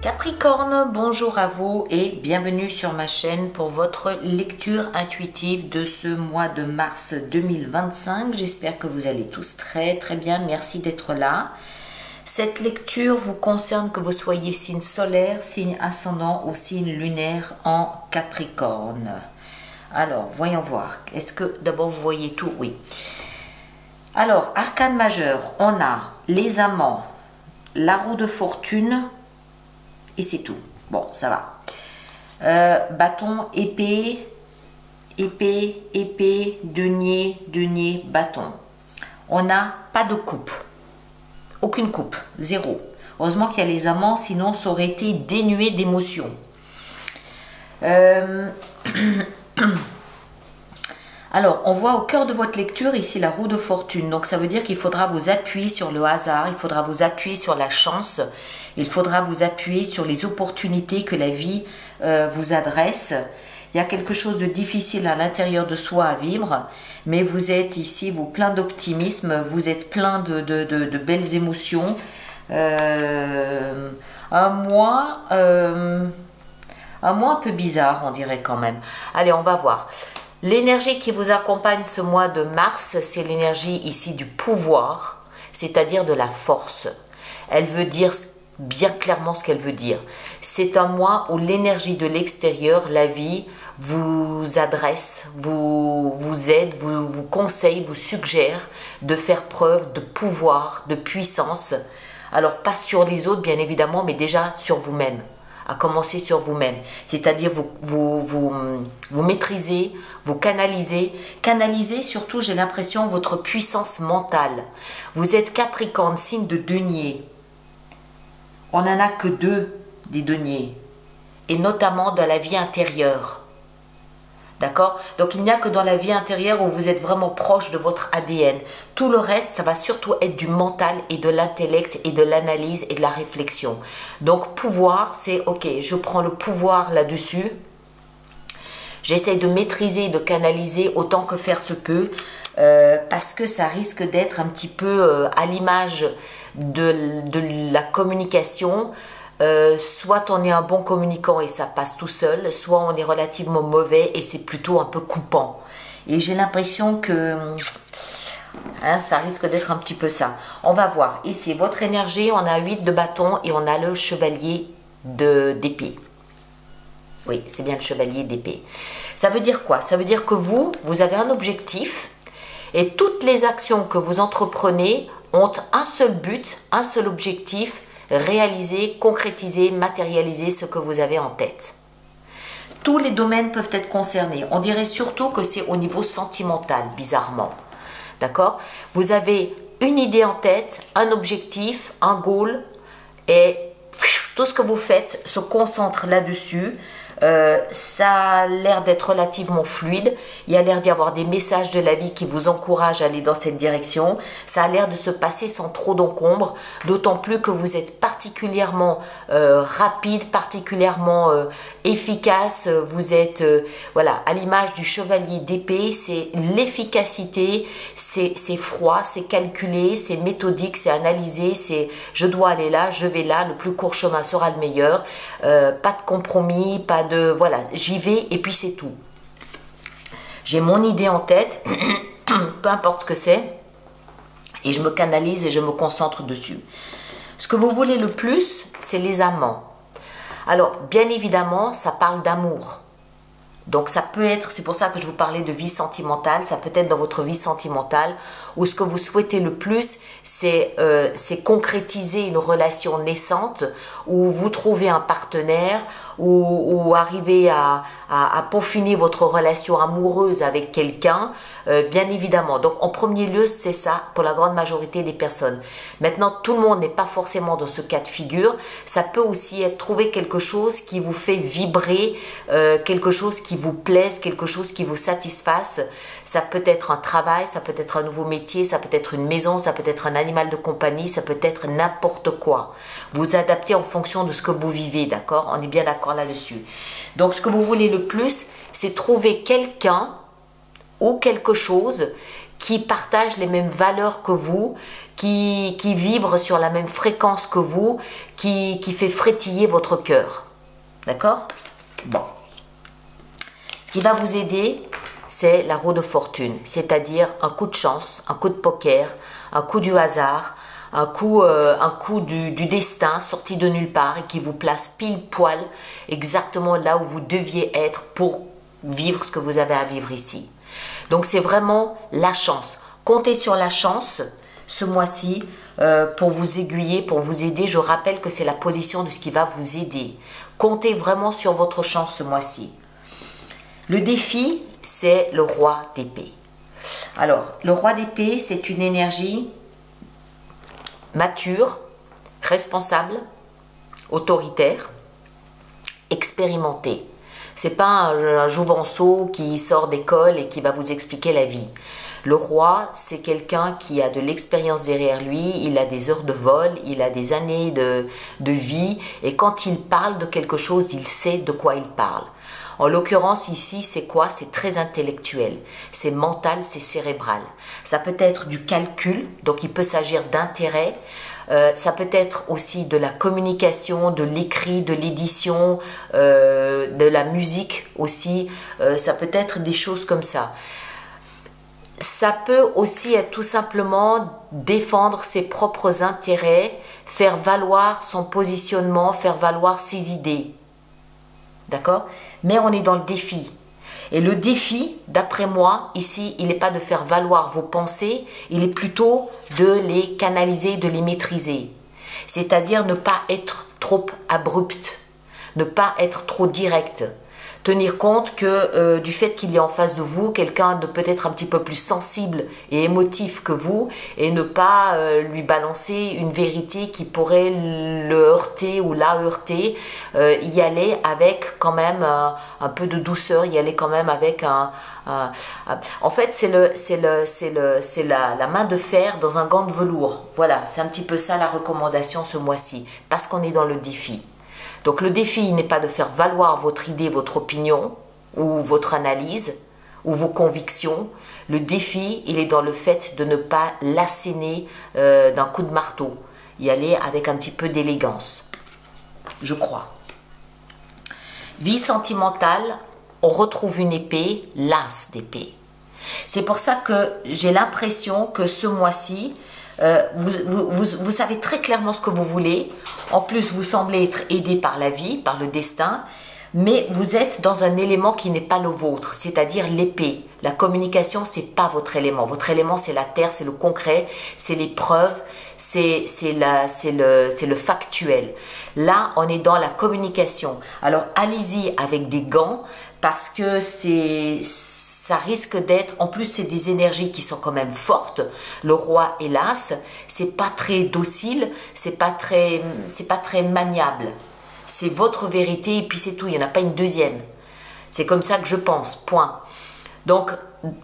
Capricorne, bonjour à vous et bienvenue sur ma chaîne pour votre lecture intuitive de ce mois de mars 2025. J'espère que vous allez tous très bien, merci d'être là. Cette lecture vous concerne que vous soyez signe solaire, signe ascendant ou signe lunaire en Capricorne. Alors, voyons voir. Est-ce que d'abord vous voyez tout? Oui. Alors, arcane majeur, on a les amants, la roue de fortune, et c'est tout. Bon, ça va. Bâton, épée, denier, bâton. On n'a pas de coupe. Aucune coupe. Zéro. Heureusement qu'il y a les amants, sinon ça aurait été dénué d'émotion. Alors, on voit au cœur de votre lecture ici la roue de fortune. Donc, ça veut dire qu'il faudra vous appuyer sur le hasard, il faudra vous appuyer sur la chance, il faudra vous appuyer sur les opportunités que la vie vous adresse. Il y a quelque chose de difficile à l'intérieur de soi à vivre, mais vous êtes ici, vous plein d'optimisme, vous êtes plein de belles émotions. Un mois un peu bizarre, on dirait quand même. Allez, on va voir. L'énergie qui vous accompagne ce mois de mars, c'est l'énergie ici du pouvoir, c'est-à-dire de la force. Elle veut dire bien clairement ce qu'elle veut dire. C'est un mois où l'énergie de l'extérieur, la vie, vous adresse, vous aide, vous conseille, vous suggère de faire preuve de pouvoir, de puissance. Alors, pas sur les autres, bien évidemment, mais déjà sur vous-même. À commencer sur vous-même, c'est-à-dire vous maîtrisez, vous canalisez. Canalisez surtout, j'ai l'impression, votre puissance mentale. Vous êtes Capricorne, signe de denier. On n'en a que deux des deniers, et notamment dans la vie intérieure. D'accord? Donc il n'y a que dans la vie intérieure où vous êtes vraiment proche de votre ADN. Tout le reste, ça va surtout être du mental et de l'intellect et de l'analyse et de la réflexion. Donc pouvoir, c'est ok, je prends le pouvoir là-dessus. J'essaie de maîtriser, de canaliser autant que faire se peut. Parce que ça risque d'être un petit peu à l'image de la communication. Soit on est un bon communicant et ça passe tout seul, soit on est relativement mauvais et c'est plutôt un peu coupant. Et j'ai l'impression que ça risque d'être un petit peu ça. On va voir. Ici, votre énergie, on a 8 de bâton et on a le chevalier d'épée. Oui, c'est bien le chevalier d'épée. Ça veut dire quoi? Ça veut dire que vous avez un objectif et toutes les actions que vous entreprenez ont un seul but, un seul objectif: réaliser, concrétiser, matérialiser ce que vous avez en tête. Tous les domaines peuvent être concernés. On dirait surtout que c'est au niveau sentimental, bizarrement. D'accord? Vous avez une idée en tête, un objectif, un goal, et tout ce que vous faites se concentre là-dessus. Ça a l'air d'être relativement fluide. Il y a l'air d'y avoir des messages de la vie qui vous encouragent à aller dans cette direction. Ça a l'air de se passer sans trop d'encombre, d'autant plus que vous êtes particulièrement rapide, particulièrement efficace. Vous êtes voilà, à l'image du chevalier d'épée, c'est l'efficacité, c'est froid, c'est calculé, c'est méthodique, c'est analysé, c'est je dois aller là, je vais là, le plus court chemin sera le meilleur. Pas de compromis, pas de voilà, j'y vais et puis c'est tout. J'ai mon idée en tête, peu importe ce que c'est, et je me canalise et je me concentre dessus. Ce que vous voulez le plus, c'est les amants. Alors, bien évidemment, ça parle d'amour. Donc ça peut être, c'est pour ça que je vous parlais de vie sentimentale, ça peut être dans votre vie sentimentale où ce que vous souhaitez le plus, c'est concrétiser une relation naissante, où vous trouvez un partenaire, ou arriver à peaufiner votre relation amoureuse avec quelqu'un, bien évidemment. Donc en premier lieu, c'est ça pour la grande majorité des personnes. Maintenant, tout le monde n'est pas forcément dans ce cas de figure. Ça peut aussi être trouver quelque chose qui vous fait vibrer, quelque chose qui vous plaise, quelque chose qui vous satisfasse. Ça peut être un travail, ça peut être un nouveau métier, ça peut être une maison, ça peut être un animal de compagnie, ça peut être n'importe quoi. Vous adaptez en fonction de ce que vous vivez, d'accord? On est bien d'accord là-dessus. Donc ce que vous voulez le plus, c'est trouver quelqu'un ou quelque chose qui partagent les mêmes valeurs que vous, qui vibre sur la même fréquence que vous, qui fait frétiller votre cœur. D'accord? Bon. Ce qui va vous aider, c'est la roue de fortune, c'est-à-dire un coup de chance, un coup de poker, un coup du hasard, un coup du destin sorti de nulle part et qui vous place pile poil exactement là où vous deviez être pour vivre ce que vous avez à vivre ici. Donc c'est vraiment la chance. Comptez sur la chance ce mois-ci pour vous aiguiller, pour vous aider. Je rappelle que c'est la position de ce qui va vous aider. Comptez vraiment sur votre chance ce mois-ci. Le défi, c'est le roi d'épée. Alors, le roi d'épée, c'est une énergie mature, responsable, autoritaire, expérimentée. C'est pas un jouvenceau qui sort d'école et qui va vous expliquer la vie. Le roi, c'est quelqu'un qui a de l'expérience derrière lui, il a des heures de vol, il a des années de vie, et quand il parle de quelque chose, il sait de quoi il parle. En l'occurrence ici, c'est quoi? C'est très intellectuel, c'est mental, c'est cérébral. Ça peut être du calcul, donc il peut s'agir d'intérêt. Ça peut être aussi de la communication, de l'écrit, de l'édition, de la musique aussi. Ça peut être des choses comme ça. Ça peut aussi être tout simplement défendre ses propres intérêts, faire valoir son positionnement, faire valoir ses idées. D'accord? Mais on est dans le défi. Et le défi, d'après moi, ici, il n'est pas de faire valoir vos pensées, il est plutôt de les canaliser, de les maîtriser. C'est-à-dire ne pas être trop abrupt, ne pas être trop direct. Tenir compte que du fait qu'il y a en face de vous quelqu'un de peut-être un petit peu plus sensible et émotif que vous, et ne pas lui balancer une vérité qui pourrait le heurter ou la heurter, y aller avec quand même un peu de douceur, y aller quand même avec en fait c'est la main de fer dans un gant de velours. Voilà, c'est un petit peu ça la recommandation ce mois-ci, parce qu'on est dans le défi. Donc le défi n'est pas de faire valoir votre idée, votre opinion, ou votre analyse, ou vos convictions. Le défi, il est dans le fait de ne pas l'asséner d'un coup de marteau. Y aller avec un petit peu d'élégance, je crois. Vie sentimentale, on retrouve une épée, l'as d'épée. C'est pour ça que j'ai l'impression que ce mois-ci, vous savez très clairement ce que vous voulez. En plus, vous semblez être aidé par la vie, par le destin, mais vous êtes dans un élément qui n'est pas le vôtre, c'est-à-dire l'épée. La communication, c'est pas votre élément. Votre élément, c'est la terre, c'est le concret, c'est les preuves, c'est le factuel. Là, on est dans la communication. Alors, allez-y avec des gants, parce que ça risque d'être, en plus c'est des énergies qui sont quand même fortes. Le roi et l'as, c'est pas très docile, c'est pas très maniable. C'est votre vérité et puis c'est tout, il n'y en a pas une deuxième. C'est comme ça que je pense, point. Donc,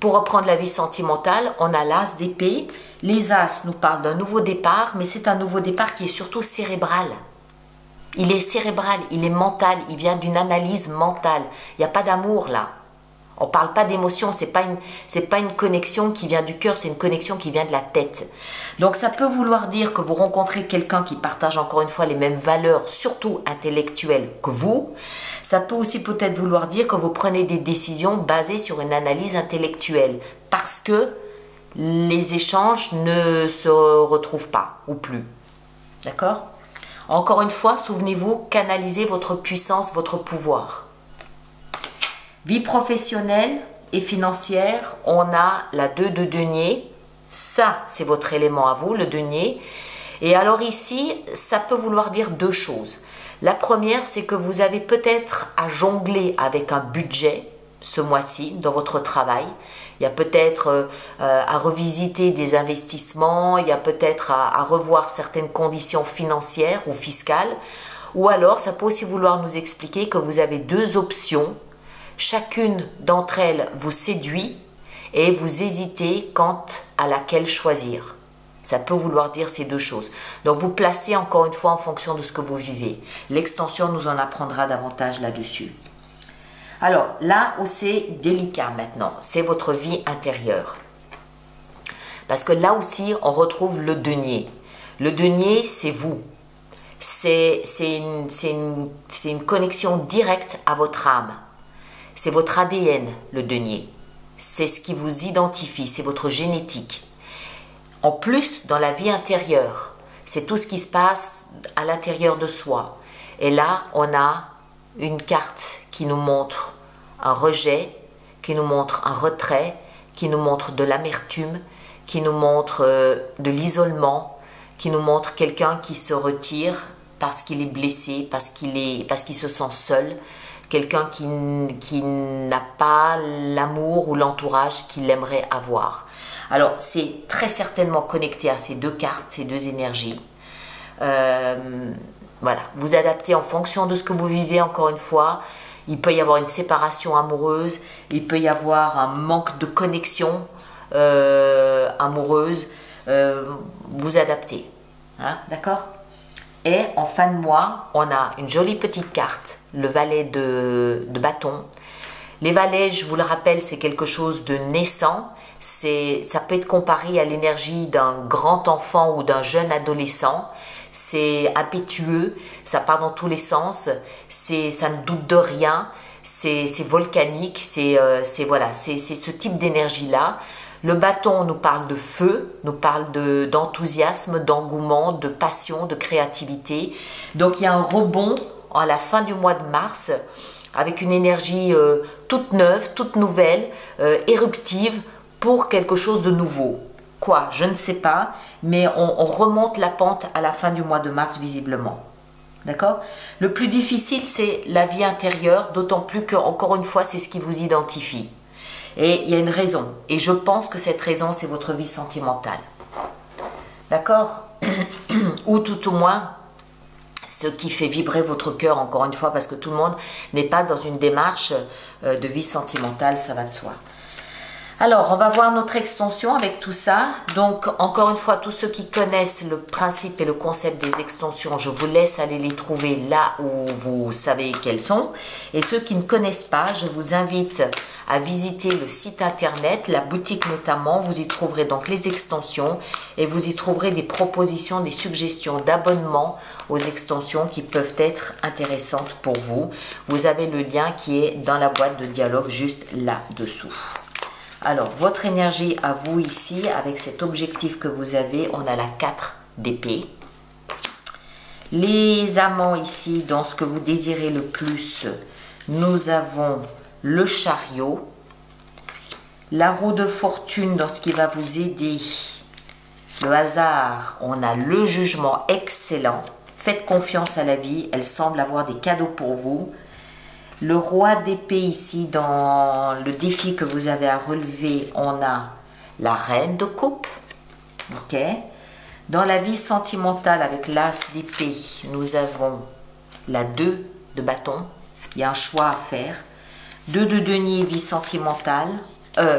pour reprendre la vie sentimentale, on a l'as d'épée. Les as nous parlent d'un nouveau départ, mais c'est un nouveau départ qui est surtout cérébral. Il est cérébral, il est mental, il vient d'une analyse mentale. Il n'y a pas d'amour là. On ne parle pas d'émotion, c'est pas une connexion qui vient du cœur, c'est une connexion qui vient de la tête. Donc ça peut vouloir dire que vous rencontrez quelqu'un qui partage encore une fois les mêmes valeurs, surtout intellectuelles que vous. Ça peut aussi peut-être vouloir dire que vous prenez des décisions basées sur une analyse intellectuelle, parce que les échanges ne se retrouvent pas, ou plus. D'accord? Encore une fois, souvenez-vous, canalisez votre puissance, votre pouvoir. Vie professionnelle et financière, on a la 2 de denier. Ça, c'est votre élément à vous, le denier. Et alors ici, ça peut vouloir dire deux choses. La première, c'est que vous avez peut-être à jongler avec un budget ce mois-ci dans votre travail. Il y a peut-être à revisiter des investissements, il y a peut-être à revoir certaines conditions financières ou fiscales. Ou alors, ça peut aussi vouloir nous expliquer que vous avez deux options. Chacune d'entre elles vous séduit et vous hésitez quant à laquelle choisir. Ça peut vouloir dire ces deux choses. Donc vous placez encore une fois en fonction de ce que vous vivez. L'extension nous en apprendra davantage là-dessus. Alors là où c'est délicat maintenant, c'est votre vie intérieure. Parce que là aussi, on retrouve le denier. Le denier, c'est vous. C'est une connexion directe à votre âme. C'est votre ADN, le denier. C'est ce qui vous identifie, c'est votre génétique. En plus, dans la vie intérieure, c'est tout ce qui se passe à l'intérieur de soi. Et là, on a une carte qui nous montre un rejet, qui nous montre un retrait, qui nous montre de l'amertume, qui nous montre de l'isolement, qui nous montre quelqu'un qui se retire parce qu'il est blessé, parce qu'il se sent seul, quelqu'un qui n'a pas l'amour ou l'entourage qu'il aimerait avoir. Alors, c'est très certainement connecté à ces deux cartes, ces deux énergies. Voilà, vous adaptez en fonction de ce que vous vivez, encore une fois. Il peut y avoir une séparation amoureuse, il peut y avoir un manque de connexion amoureuse. Vous adaptez, hein, d'accord? Et en fin de mois, on a une jolie petite carte, le valet de bâton. Les valets, je vous le rappelle, c'est quelque chose de naissant. Ça peut être comparé à l'énergie d'un grand enfant ou d'un jeune adolescent. C'est impétueux, ça part dans tous les sens, ça ne doute de rien, c'est volcanique, c'est ce type d'énergie-là. Le bâton nous parle de feu, nous parle d'enthousiasme, d'engouement, de passion, de créativité. Donc il y a un rebond à la fin du mois de mars avec une énergie toute neuve, toute nouvelle, éruptive pour quelque chose de nouveau. Quoi? Je ne sais pas, mais on remonte la pente à la fin du mois de mars visiblement. D'accord? Le plus difficile, c'est la vie intérieure, d'autant plus que, encore une fois, c'est ce qui vous identifie. Et il y a une raison. Et je pense que cette raison, c'est votre vie sentimentale. D'accord? Ou tout au moins, ce qui fait vibrer votre cœur, encore une fois, parce que tout le monde n'est pas dans une démarche de vie sentimentale, ça va de soi. Alors, on va voir notre extension avec tout ça. Donc, encore une fois, tous ceux qui connaissent le principe et le concept des extensions, je vous laisse aller les trouver là où vous savez quelles sont. Et ceux qui ne connaissent pas, je vous invite à visiter le site internet, la boutique notamment. Vous y trouverez donc les extensions et vous y trouverez des propositions, des suggestions d'abonnement aux extensions qui peuvent être intéressantes pour vous. Vous avez le lien qui est dans la boîte de dialogue juste là-dessous. Alors, votre énergie à vous ici, avec cet objectif que vous avez, on a la 4 d'épée. Les amants ici, dans ce que vous désirez le plus, nous avons le chariot. La roue de fortune dans ce qui va vous aider. Le hasard, on a le jugement excellent. Faites confiance à la vie, elle semble avoir des cadeaux pour vous. Le roi d'épée ici, dans le défi que vous avez à relever, on a la reine de coupe. Ok. Dans la vie sentimentale, avec l'as d'épée, nous avons la 2 de bâton. Il y a un choix à faire. 2 de denier, vie sentimentale,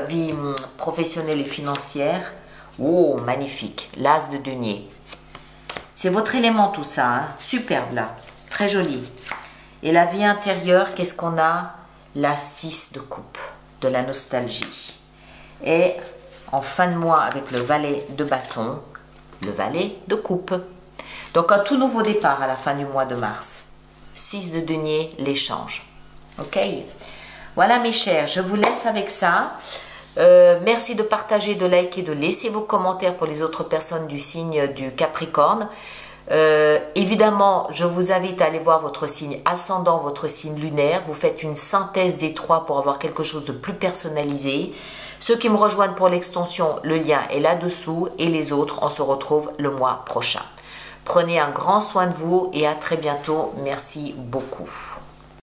vie professionnelle et financière. Oh, magnifique. L'as de denier. C'est votre élément tout ça. Hein? Superbe là. Très joli. Et la vie intérieure, qu'est-ce qu'on a? La 6 de coupe, de la nostalgie. Et en fin de mois, avec le valet de bâton, le valet de coupe. Donc un tout nouveau départ à la fin du mois de mars. 6 de denier, l'échange. Ok? Voilà mes chers, je vous laisse avec ça. Merci de partager, de liker, de laisser vos commentaires pour les autres personnes du signe du Capricorne. Évidemment, je vous invite à aller voir votre signe ascendant, votre signe lunaire. Vous faites une synthèse des trois pour avoir quelque chose de plus personnalisé. Ceux qui me rejoignent pour l'extension, le lien est là-dessous. Et les autres, on se retrouve le mois prochain. Prenez un grand soin de vous et à très bientôt. Merci beaucoup.